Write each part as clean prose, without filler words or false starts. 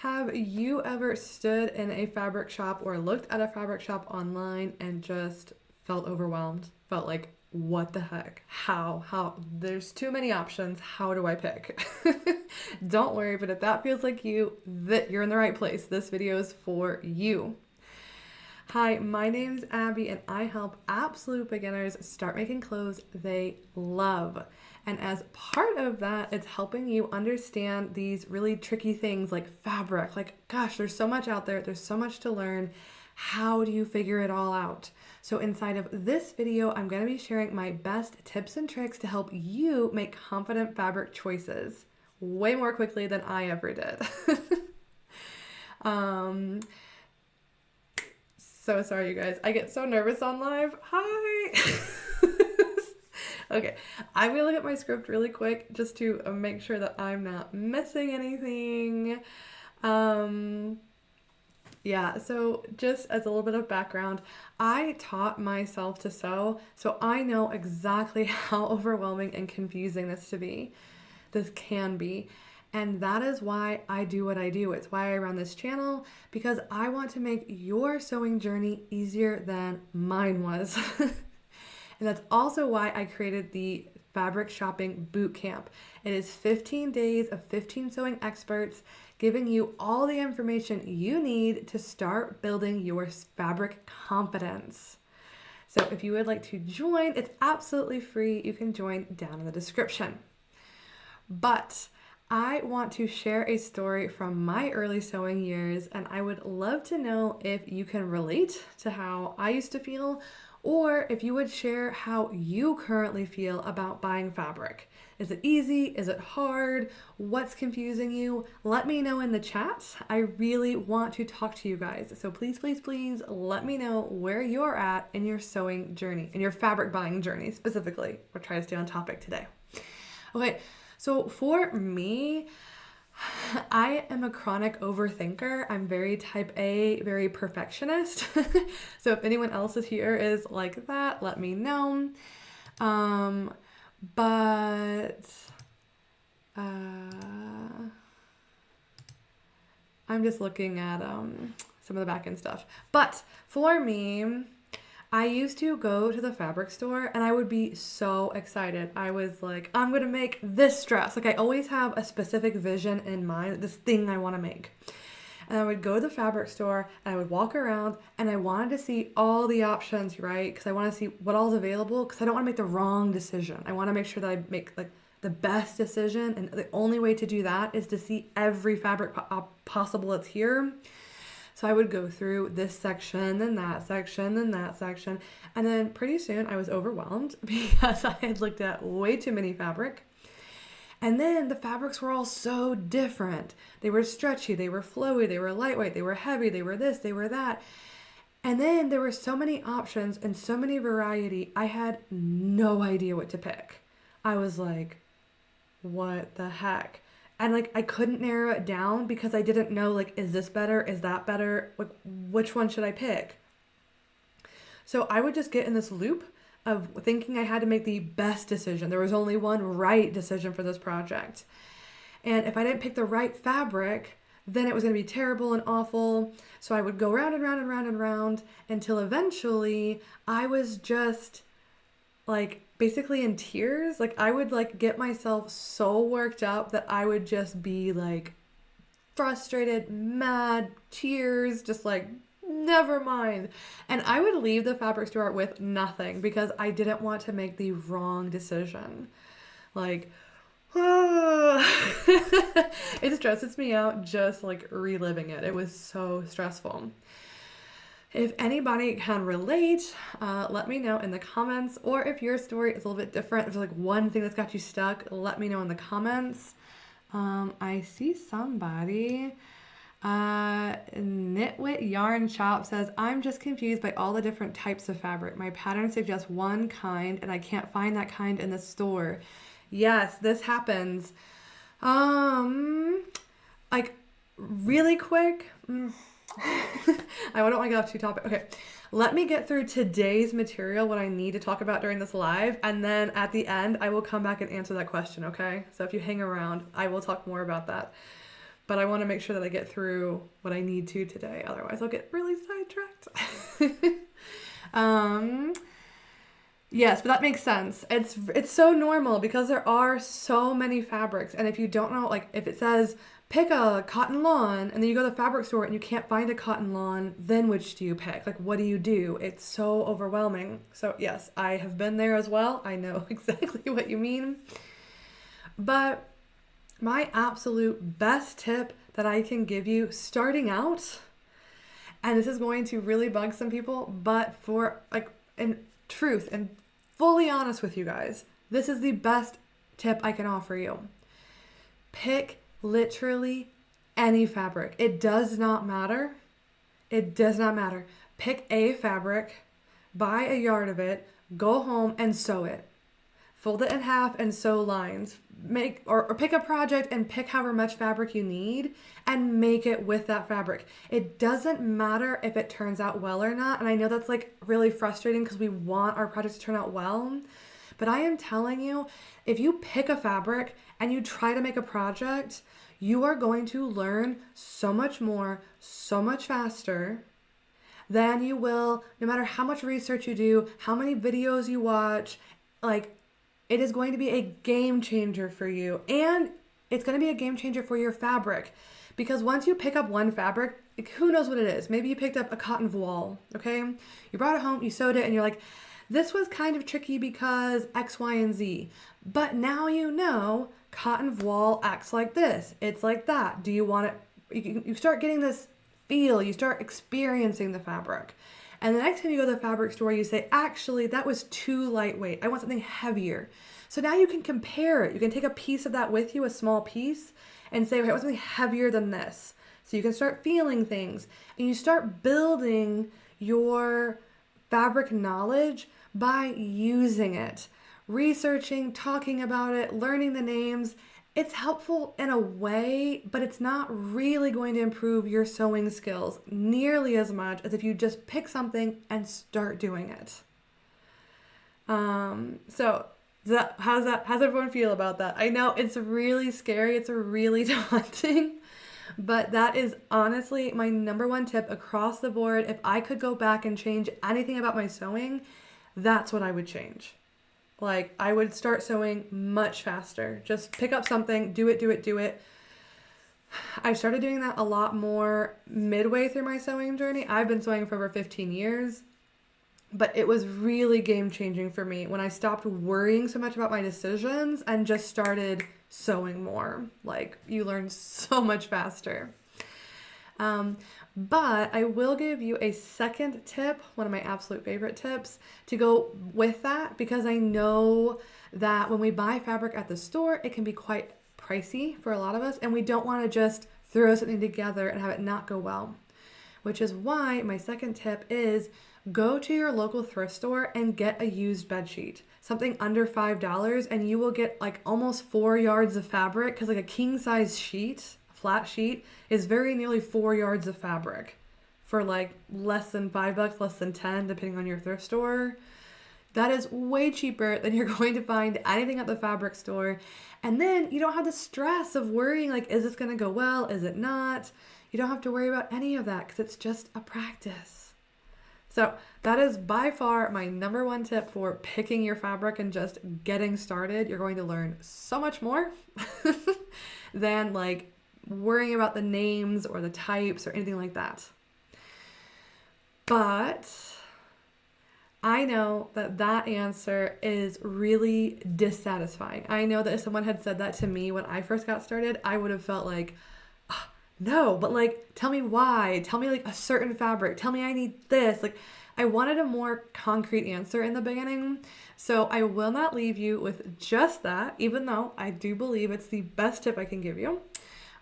Have you ever stood in a fabric shop or looked at a fabric shop online and just felt overwhelmed? Felt like, what the heck? How? There's too many options. How do I pick? Don't worry, but if that feels like you, that you're in the right place. This video is for you. Hi, my name's Abby and I help absolute beginners start making clothes they love. And as part of that, it's helping you understand these really tricky things like fabric. Like, gosh, there's so much out there. There's so much to learn. How do you figure it all out? So inside of this video, I'm going to be sharing my best tips and tricks to help you make confident fabric choices way more quickly than I ever did. So sorry, you guys. I get so nervous on live. Hi. Okay, I'm gonna look at my script really quick just to make sure that I'm not missing anything. Yeah, so just as a little bit of background, I taught myself to sew, so I know exactly how overwhelming and confusing this can be. And that is why I do what I do. It's why I run this channel, because I want to make your sewing journey easier than mine was. And that's also why I created the Fabric Shopping Bootcamp. It is 15 days of 15 sewing experts giving you all the information you need to start building your fabric confidence. So if you would like to join, it's absolutely free. You can join down in the description. But I want to share a story from my early sewing years, and I would love to know if you can relate to how I used to feel, or if you would share how you currently feel about buying fabric. Is it easy? Is it hard? What's confusing you? Let me know in the chat. I really want to talk to you guys. So please, please, please let me know where you're at in your sewing journey, in your fabric buying journey specifically. We'll try to stay on topic today. Okay, so for me, I am a chronic overthinker. I'm very type A, very perfectionist. So if anyone else is here is like that, let me know. But I'm just looking at some of the back end stuff. But for me, I used to go to the fabric store and I would be so excited. I was like, I'm going to make this dress. Like I always have a specific vision in mind, this thing I want to make. And I would go to the fabric store and I would walk around and I wanted to see all the options, right? Because I want to see what all is available because I don't want to make the wrong decision. I want to make sure that I make like the best decision. And the only way to do that is to see every fabric possible that's here. So I would go through this section, then that section, then that section. And then pretty soon I was overwhelmed because I had looked at way too many fabric. And then the fabrics were all so different. They were stretchy, they were flowy, they were lightweight, they were heavy, they were this, they were that. And then there were so many options and so many variety, I had no idea what to pick. I was like, what the heck? And like, I couldn't narrow it down because I didn't know, like, is this better? Is that better? Like, which one should I pick? So I would just get in this loop of thinking I had to make the best decision. There was only one right decision for this project. And if I didn't pick the right fabric, then it was going to be terrible and awful. So I would go round and round and round and round until eventually I was just like basically in tears. Like I would like get myself so worked up that I would just be like frustrated, mad, tears, just like never mind. And I would leave the fabric store with nothing because I didn't want to make the wrong decision. Like it stresses me out just like reliving it. It was so stressful. If anybody can relate, let me know in the comments, or if your story is a little bit different, if there's like one thing that's got you stuck, let me know in the comments. I see somebody, Knitwit Yarn Shop says, I'm just confused by all the different types of fabric. My pattern suggests one kind and I can't find that kind in the store. Yes, this happens. Like really quick, I don't want to get off too topic. Okay, let me get through today's material, what I need to talk about during this live, and then at the end, I will come back and answer that question, okay? So if you hang around, I will talk more about that. but I want to make sure that I get through what I need to today. Otherwise, I'll get really sidetracked. Yes, but that makes sense. It's so normal because there are so many fabrics. And if you don't know, like if it says pick a cotton lawn and then you go to the fabric store and you can't find a cotton lawn, then which do you pick? Like what do you do? It's so overwhelming. So yes, I have been there as well. I know exactly what you mean. But my absolute best tip that I can give you starting out, and this is going to really bug some people, but for like in truth and fully honest with you guys, this is the best tip I can offer you. Pick literally any fabric. It does not matter. It does not matter. Pick a fabric, buy a yard of it, go home and sew it. Fold it in half and sew lines. Make or pick a project and pick however much fabric you need and make it with that fabric. It doesn't matter if it turns out well or not. And I know that's like really frustrating because we want our projects to turn out well. But I am telling you, if you pick a fabric and you try to make a project, you are going to learn so much more, so much faster than you will, no matter how much research you do, how many videos you watch. Like, it is going to be a game changer for you, and it's going to be a game changer for your fabric, because once you pick up one fabric, like, who knows what it is? Maybe you picked up a cotton voile, okay? You brought it home, you sewed it, and you're like, this was kind of tricky because X, Y, and Z. But now you know cotton voile acts like this. It's like that. Do you want it? You start getting this feel. You start experiencing the fabric. And the next time you go to the fabric store, you say, actually, that was too lightweight. I want something heavier. So now you can compare it. You can take a piece of that with you, a small piece, and say, okay, I want something heavier than this. So you can start feeling things. And you start building your fabric knowledge by using it, researching, talking about it, learning the names. It's helpful in a way, but it's not really going to improve your sewing skills nearly as much as if you just pick something and start doing it. So how's everyone feel about that? I know it's really scary. It's really daunting, but that is honestly my number one tip across the board. If I could go back and change anything about my sewing, that's what I would change. Like, I would start sewing much faster. Just pick up something, do it. I've started doing that a lot more midway through my sewing journey. I've been sewing for over 15 years, but it was really game-changing for me when I stopped worrying so much about my decisions and just started sewing more. Like, you learn so much faster. But I will give you a second tip, one of my absolute favorite tips, to go with that, because I know that when we buy fabric at the store, it can be quite pricey for a lot of us, and we don't want to just throw something together and have it not go well. Which is why my second tip is go to your local thrift store and get a used bedsheet, something under $5, and you will get like almost 4 yards of fabric, because like a king size sheet, flat sheet, is very nearly 4 yards of fabric for like less than $5, less than 10, depending on your thrift store. That is way cheaper than you're going to find anything at the fabric store. And then you don't have the stress of worrying, like, is this going to go well? Is it not? You don't have to worry about any of that because it's just a practice. So that is by far my number one tip for picking your fabric and just getting started. You're going to learn so much more than like worrying about the names or the types or anything like that. But I know that answer is really dissatisfying. I know that if someone had said that to me when I first got started, I would have felt like, oh, no, but like, tell me why. Tell me like a certain fabric. Tell me I need this. Like, I wanted a more concrete answer in the beginning. So I will not leave you with just that, even though I do believe it's the best tip I can give you.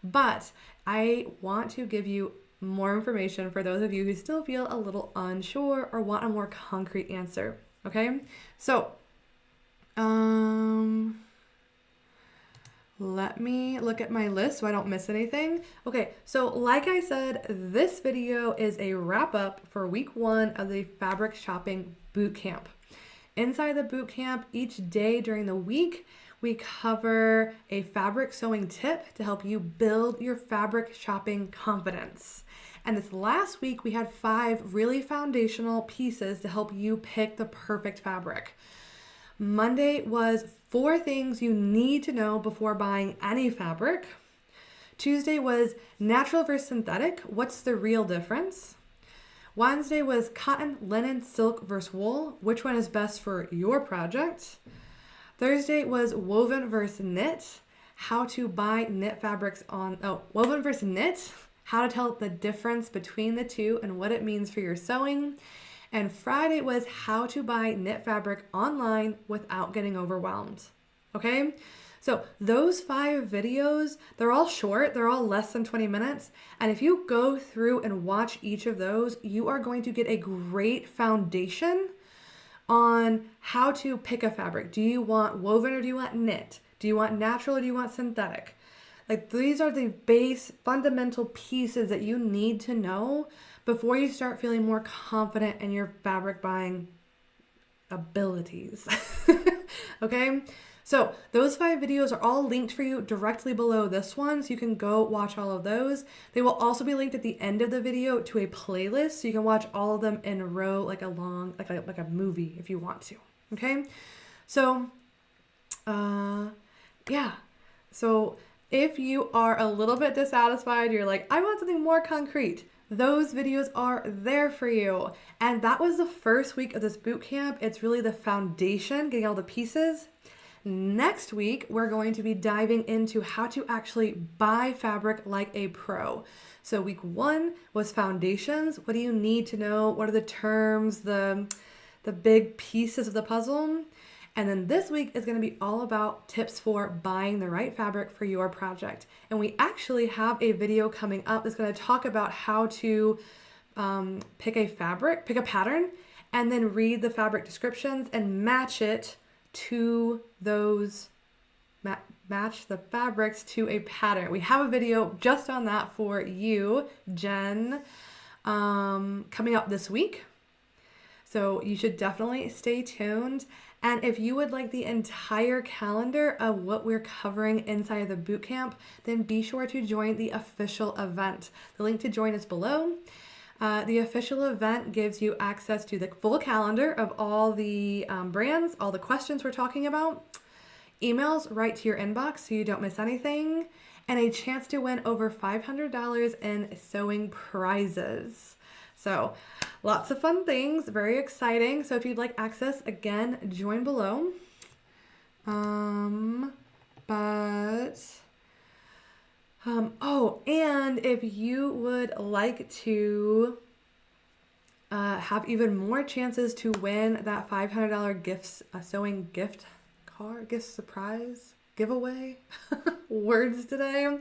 But I want to give you more information for those of you who still feel a little unsure or want a more concrete answer. Okay? So, let me look at my list so I don't miss anything. Okay, so like I said, this video is a wrap up for week 1 of the Fabric Shopping Bootcamp. Inside the bootcamp, each day during the week, We cover a fabric sewing tip to help you build your fabric shopping confidence. And this last week, we had 5 really foundational pieces to help you pick the perfect fabric. Monday was 4 things you need to know before buying any fabric. Tuesday was natural versus synthetic. What's the real difference? Wednesday was cotton, linen, silk versus wool. Which one is best for your project? Thursday was woven versus knit. How to buy knit fabrics woven versus knit. How to tell the difference between the two and what it means for your sewing. And Friday was how to buy knit fabric online without getting overwhelmed. Okay? So those 5 videos, they're all short, they're all less than 20 minutes. And if you go through and watch each of those, you are going to get a great foundation on how to pick a fabric. Do you want woven or do you want knit? Do you want natural or do you want synthetic? Like, these are the base fundamental pieces that you need to know before you start feeling more confident in your fabric buying abilities. Okay? So those 5 videos are all linked for you directly below this one, so you can go watch all of those. They will also be linked at the end of the video to a playlist, so you can watch all of them in a row, like a movie if you want to. Okay? So, yeah. So if you are a little bit dissatisfied, you're like, I want something more concrete, those videos are there for you. And that was the first week of this boot camp. It's really the foundation, getting all the pieces. Next week, we're going to be diving into how to actually buy fabric like a pro. So week 1 was foundations. What do you need to know? What are the terms, the big pieces of the puzzle? And then this week is going to be all about tips for buying the right fabric for your project. And we actually have a video coming up that's going to talk about how to pick a pattern, and then read the fabric descriptions and match it to those, match the fabrics to a pattern. We have a video just on that for you, Jen, coming up this week. So you should definitely stay tuned. And if you would like the entire calendar of what we're covering inside of the bootcamp, then be sure to join the official event. The link to join is below. The official event gives you access to the full calendar of all the brands, all the questions we're talking about, emails right to your inbox so you don't miss anything, and a chance to win over $500 in sewing prizes. So lots of fun things, very exciting. So if you'd like access, again, join below. And if you would like to have even more chances to win that $500 sewing gift surprise, giveaway, words today,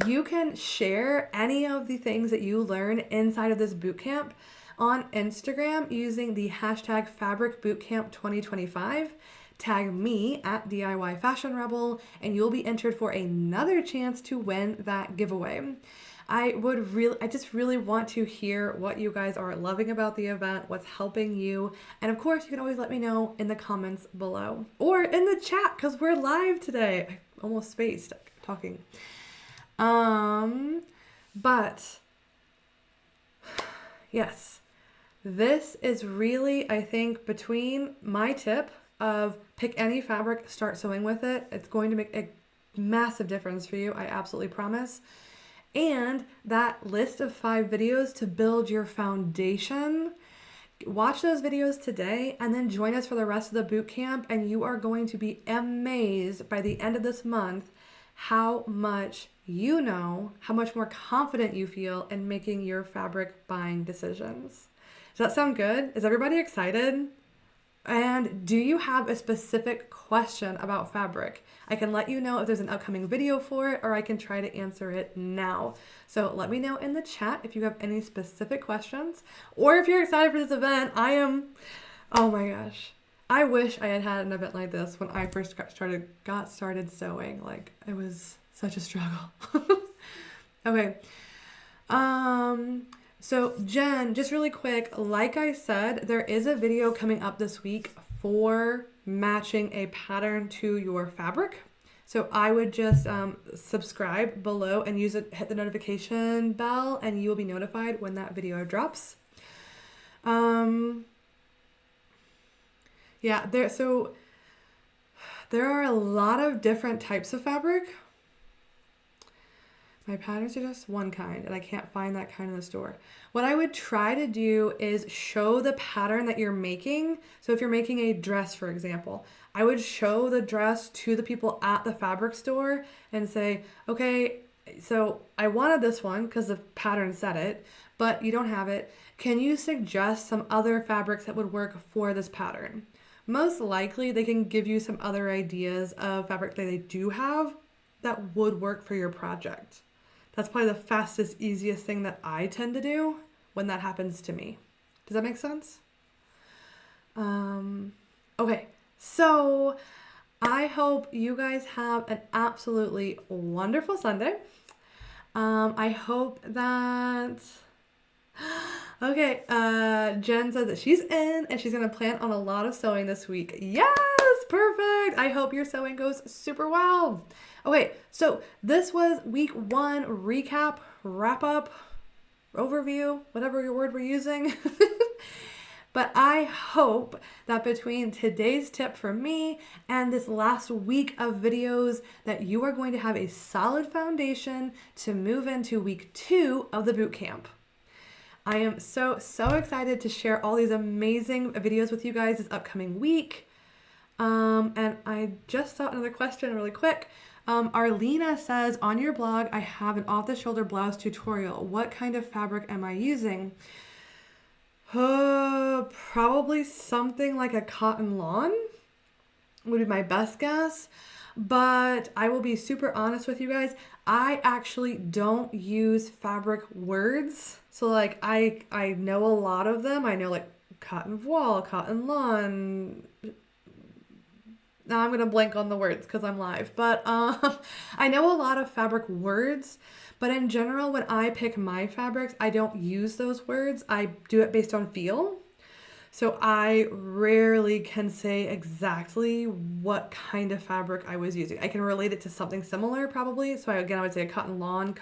you can share any of the things that you learn inside of this bootcamp on Instagram using the hashtag FabricBootcamp2025. Tag me at DIY Fashion Rebel, and you'll be entered for another chance to win that giveaway. I just really want to hear what you guys are loving about the event, what's helping you. And of course, you can always let me know in the comments below or in the chat because we're live today. I almost spaced talking. But yes, this is really, I think, between my tip of pick any fabric, start sewing with it. It's going to make a massive difference for you. I absolutely promise. And that list of 5 videos to build your foundation. Watch those videos today and then join us for the rest of the boot camp, and you are going to be amazed by the end of this month how much you know, how much more confident you feel in making your fabric buying decisions. Does that sound good? Is everybody excited? And do you have a specific question about fabric? I can let you know if there's an upcoming video for it, or I can try to answer it now. So let me know in the chat if you have any specific questions, or if you're excited for this event. Oh my gosh. I wish I had had an event like this when I first got started sewing. Like, it was such a struggle. Okay. So Jen, just really quick, like I said, there is a video coming up this week for matching a pattern to your fabric. So I would just subscribe below and hit the notification bell, and you will be notified when that video drops. Yeah, there are a lot of different types of fabric. My patterns are just one kind, and I can't find that kind in the store. What I would try to do is show the pattern that you're making. So if you're making a dress, for example, I would show the dress to the people at the fabric store and say, okay, so I wanted this one because the pattern said it, but you don't have it. Can you suggest some other fabrics that would work for this pattern? Most likely they can give you some other ideas of fabric that they do have that would work for your project. That's probably the fastest, easiest thing that I tend to do when that happens to me. Does that make sense? Okay, so I hope you guys have an absolutely wonderful Sunday. I hope that... Okay, Jen says that she's in and she's going to plan on a lot of sewing this week. Yes, perfect. I hope your sewing goes super well. Okay, so this was week 1 recap, wrap up, overview, whatever your word we're using. But I hope that between today's tip from me and this last week of videos that you are going to have a solid foundation to move into week 2 of the boot camp. I am so excited to share all these amazing videos with you guys this upcoming week. And I just saw another question really quick. Arlena says, on your blog, I have an off-the-shoulder blouse tutorial. What kind of fabric am I using? Probably something like a cotton lawn would be my best guess. But I will be super honest with you guys. I actually don't use fabric words. So like I know a lot of them. I know like cotton voile, cotton lawn. Now I'm going to blank on the words because I'm live. But I know a lot of fabric words. But in general, when I pick my fabrics, I don't use those words. I do it based on feel. So I rarely can say exactly what kind of fabric I was using. I can relate it to something similar probably. So I would say a cotton lawn,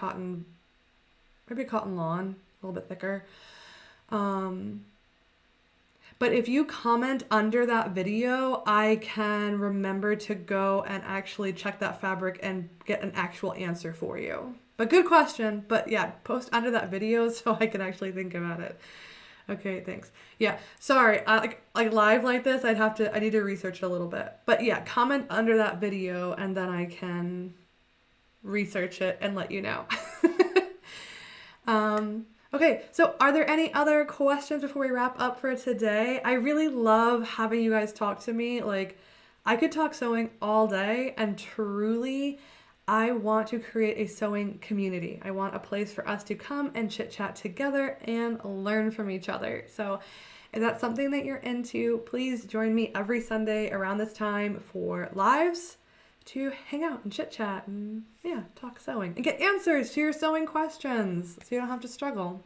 maybe a cotton lawn, a little bit thicker. But if you comment under that video, I can remember to go and actually check that fabric and get an actual answer for you. But good question. But yeah, post under that video so I can actually think about it. Okay, thanks. Yeah, sorry. Like live like this, I need to research it a little bit. But yeah, comment under that video and then I can research it and let you know. Okay, so are there any other questions before we wrap up for today? I really love having you guys talk to me. Like, I could talk sewing all day, and truly, I want to create a sewing community. I want a place for us to come and chit-chat together and learn from each other. So if that's something that you're into, please join me every Sunday around this time for lives to hang out and chit-chat and yeah, talk sewing and get answers to your sewing questions so you don't have to struggle.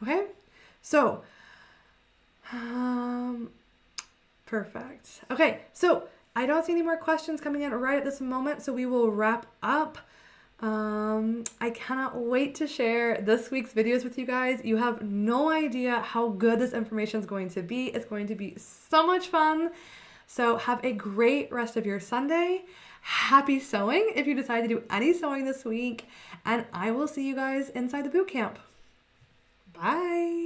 Okay? So, perfect. Okay, so I don't see any more questions coming in right at this moment, so we will wrap up. I cannot wait to share this week's videos with you guys. You have no idea how good this information is going to be. It's going to be so much fun. So have a great rest of your Sunday. Happy sewing if you decide to do any sewing this week. And I will see you guys inside the boot camp. Bye.